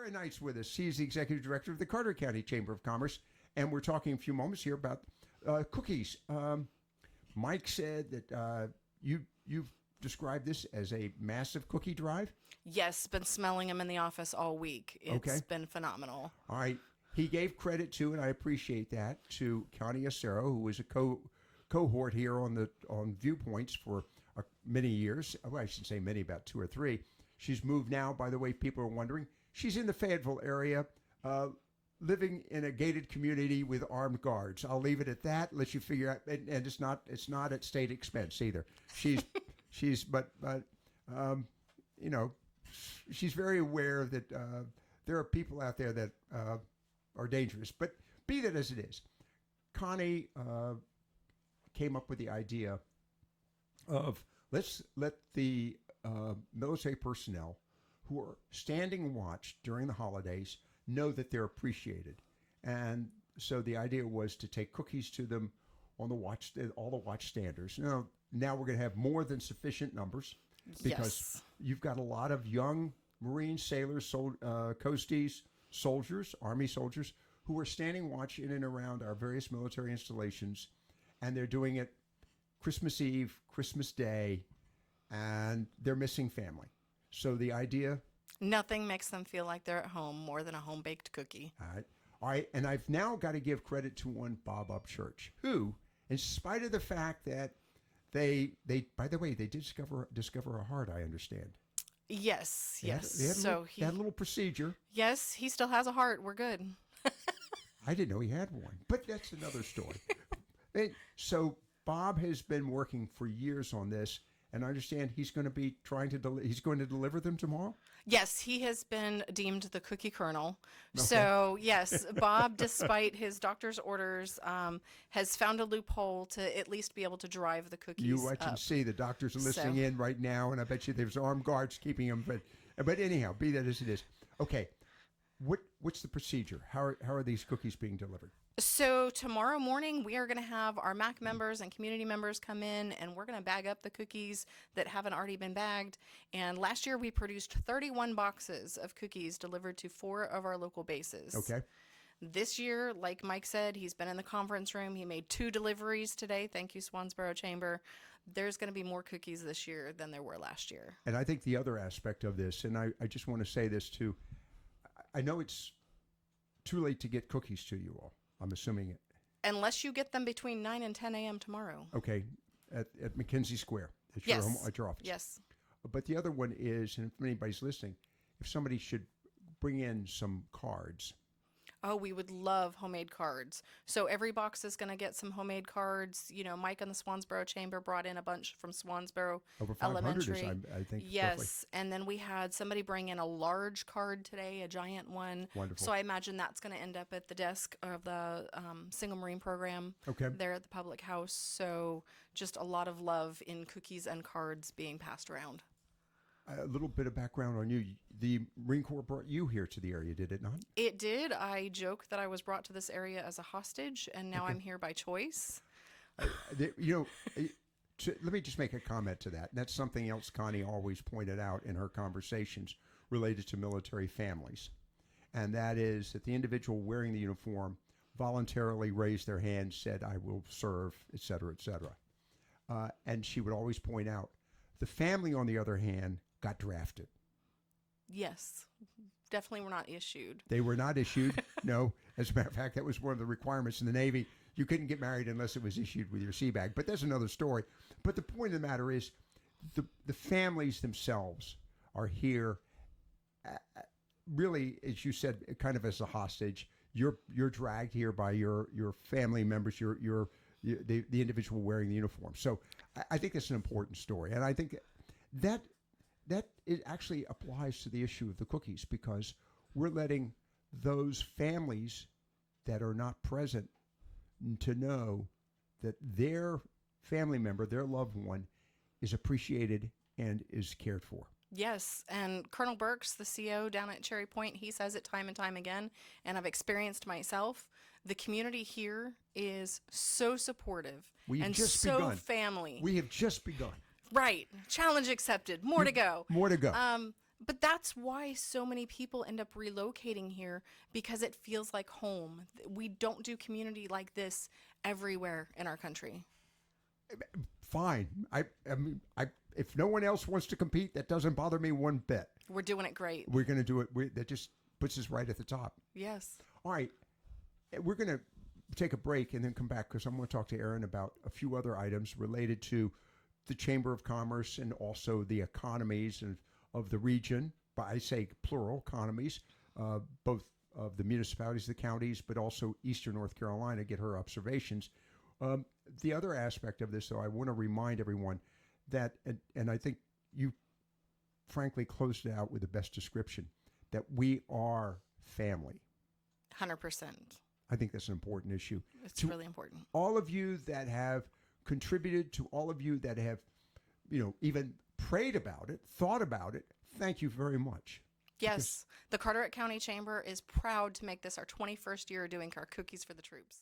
Sarah Knight's with us. She's the executive director of the Carteret County Chamber of Commerce, and we're talking a few moments here about cookies. Mike said that you've described this as a massive cookie drive. Yes, been smelling them in the office all week. It's been phenomenal. All right. He gave credit to, and I appreciate that, to Connie Acero, who was a cohort here on Viewpoints for many years. Well, I should say many, about 2 or 3. She's moved now, by the way, people are wondering. She's in the Fayetteville area, living in a gated community with armed guards. I'll leave it at that. Let you figure out, and it's not at state expense either. She's she's very aware that there are people out there that are dangerous. But be that as it is, Connie came up with the idea of let's let the military personnel who are standing watch during the holidays know that they're appreciated. And so the idea was to take cookies to them on the watch, all the watchstanders. Now we're going to have more than sufficient numbers because you've got a lot of young Marines, sailors, coasties, soldiers, Army soldiers who are standing watch in and around our various military installations, and they're doing it Christmas Eve, Christmas Day, and they're missing family. So the idea... Nothing makes them feel like they're at home more than a home-baked cookie. All right. And I've now got to give credit to one Bob Upchurch, who, in spite of the fact that they by the way, they did discover a heart, I understand. Yes. They had a little procedure. Yes, he still has a heart. We're good. I didn't know he had one, but that's another story. So Bob has been working for years on this, and I understand he's going to be he's going to deliver them tomorrow? Yes, he has been deemed the cookie colonel. Okay. So, yes, Bob, despite his doctor's orders, has found a loophole to at least be able to drive the cookies You watch and see. The doctors are listening in right now, and I bet you there's armed guards keeping them. But anyhow, be that as it is. Okay, what's the procedure? How are these cookies being delivered? So tomorrow morning, we are going to have our MAC members and community members come in, and we're going to bag up the cookies that haven't already been bagged. And last year, we produced 31 boxes of cookies delivered to 4 of our local bases. Okay. This year, like Mike said, he's been in the conference room. He made 2 deliveries today. Thank you, Swansboro Chamber. There's going to be more cookies this year than there were last year. And I think the other aspect of this, and I just want to say this too, I know it's too late to get cookies to you all. I'm assuming it. Unless you get them between 9 and 10 a.m. tomorrow. Okay, at McKenzie Square, at your office. Yes. But the other one is, and if anybody's listening, if somebody should bring in some cards. Oh, we would love homemade cards. So every box is going to get some homemade cards. You know, Mike and the Swansboro Chamber brought in a bunch from Swansboro Over 500 Elementary. I think. Yes, roughly. and then we had somebody bring in a large card today, a giant one. Wonderful. So I imagine that's going to end up at the desk of the Single Marine Program there at the Public House. So just a lot of love in cookies and cards being passed around. A little bit of background on you. The Marine Corps brought you here to the area, did it not? It did. I joke that I was brought to this area as a hostage, and now I'm here by choice. Let me just make a comment to that. And that's something else Connie always pointed out in her conversations related to military families. And that is that the individual wearing the uniform voluntarily raised their hand, said, I will serve, et cetera, et cetera. And she would always point out, the family, on the other hand, got drafted. Yes, definitely were not issued. They were not issued. No. As a matter of fact, that was one of the requirements in the Navy. You couldn't get married unless it was issued with your sea bag. But that's another story. But the point of the matter is the families themselves are here really, as you said, kind of as a hostage. You're dragged here by your family members, the individual wearing the uniform. So I think it's an important story. And I think that it actually applies to the issue of the cookies, because we're letting those families that are not present to know that their family member, their loved one, is appreciated and is cared for. Yes, and Colonel Burks, the CO down at Cherry Point, he says it time and time again, and I've experienced myself. The community here is so supportive and so family. We have just begun. Right. Challenge accepted. More to go. More to go. But that's why so many people end up relocating here, because it feels like home. We don't do community like this everywhere in our country. Fine. I mean, if no one else wants to compete, that doesn't bother me one bit. We're doing it great. We're going to do it. That just puts us right at the top. Yes. All right. We're going to take a break and then come back because I'm going to talk to Erin about a few other items related to the Chamber of Commerce and also the economies of the region. But I say plural economies, both of the municipalities, the counties, but also Eastern North Carolina, get her observations. The other aspect of this, though, I want to remind everyone that, and I think you frankly closed it out with the best description, that we are family. 100%. I think that's an important issue. It's really important. All of you that have contributed, to all of you that have, even prayed about it, thought about it, thank you very much. Yes, the Carteret County Chamber is proud to make this our 21st year doing our Cookies for the Troops.